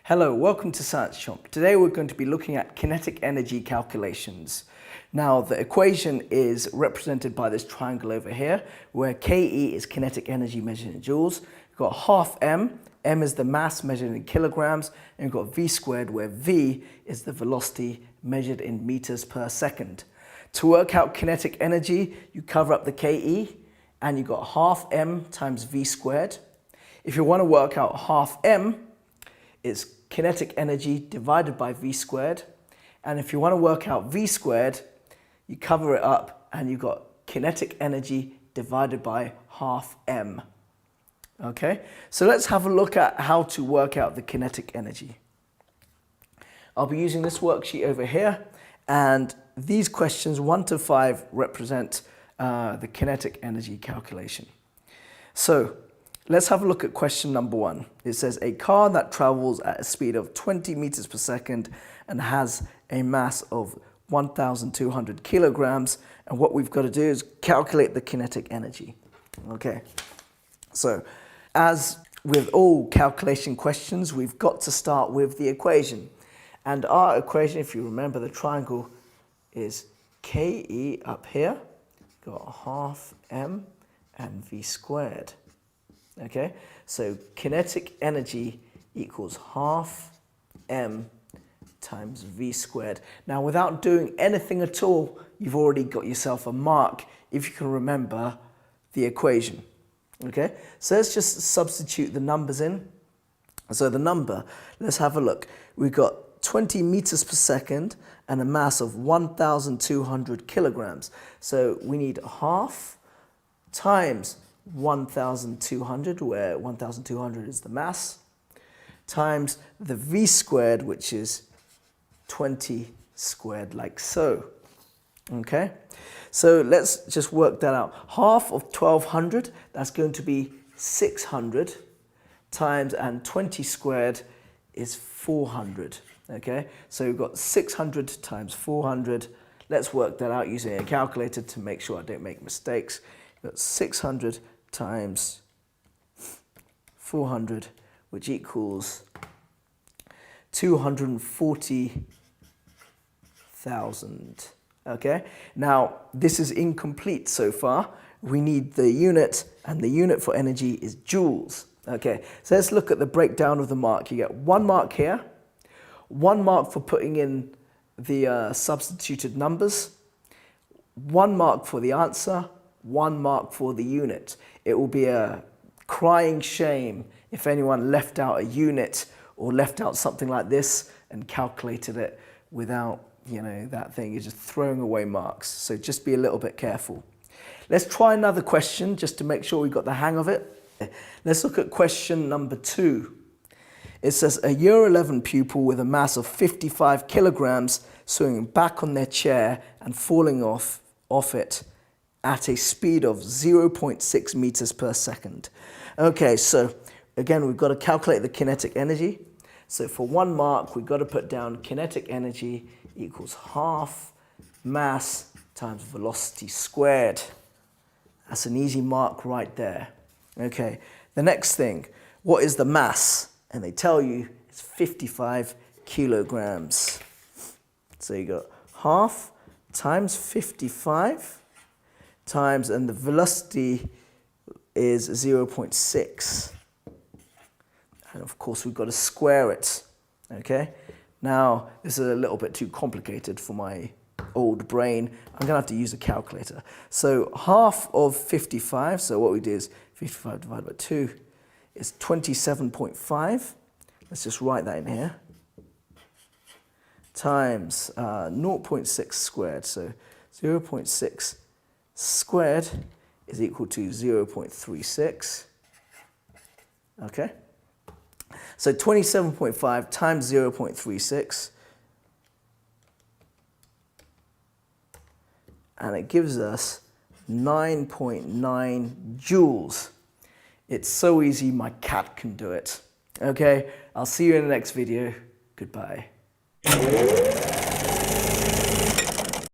Hello, welcome to Science Chomp. Today we're going to be looking at kinetic energy calculations. Now the equation is represented by this triangle over here, where Ke is kinetic energy measured in joules. We've got half m, m is the mass measured in kilograms, and we've got v squared, where v is the velocity measured in meters per second. To work out kinetic energy, you cover up the Ke, and you've got half m times v squared. If you want to work out half m, it's kinetic energy divided by v squared. And if you want to work out v squared, you cover it up and you've got kinetic energy divided by half m. Okay, so let's have a look at how to work out the kinetic energy. I'll be using this worksheet over here, and these questions 1 to 5 represent the kinetic energy calculation. So let's have a look at question number 1. It says a car that travels at a speed of 20 meters per second and has a mass of 1,200 kilograms. And what we've got to do is calculate the kinetic energy. Okay, so as with all calculation questions, we've got to start with the equation. And our equation, if you remember the triangle, is Ke up here, got half m and v squared. Okay, so kinetic energy equals half m times v squared. Now, without doing anything at all, you've already got yourself a mark if you can remember the equation. Okay, so let's just substitute the numbers in. So the number, let's have a look. We've got 20 meters per second and a mass of 1,200 kilograms. So we need half times 1,200, where 1,200 is the mass, times the v squared, which is 20 squared, like so. Okay, so let's just work that out. Half of 1,200, that's going to be 600 times, and 20 squared is 400. Okay, so we've got 600 times 400. Let's work that out using a calculator to make sure I don't make mistakes. We've got 600 times 400, which equals 240,000. Okay, now this is incomplete so far. We need the unit, and the unit for energy is joules. Okay, so let's look at the breakdown of the mark. You get 1 mark here, 1 mark for putting in the substituted numbers, 1 mark for the answer, 1 mark for the unit. It will be a crying shame if anyone left out a unit or left out something like this and calculated it without, that thing. You're just throwing away marks. So just be a little bit careful. Let's try another question just to make sure we got the hang of it. Let's look at question number 2. It says a year 11 pupil with a mass of 55 kilograms swinging back on their chair and falling off it at a speed of 0.6 meters per second. Okay, so again, we've got to calculate the kinetic energy. So for 1 mark, we've got to put down kinetic energy equals half mass times velocity squared. That's an easy mark right there. Okay, the next thing, what is the mass? And they tell you it's 55 kilograms. So you got half times 55 times, and the velocity is 0.6. And of course, we've got to square it. Okay, now this is a little bit too complicated for my old brain. I'm gonna have to use a calculator. So half of 55, so what we do is 55 divided by 2 is 27.5. Let's just write that in here. Times 0.6 squared. So 0.6 squared is equal to 0.36. Okay. So 27.5 times 0.36, and it gives us 9.9 joules. It's so easy, my cat can do it. Okay, I'll see you in the next video. Goodbye.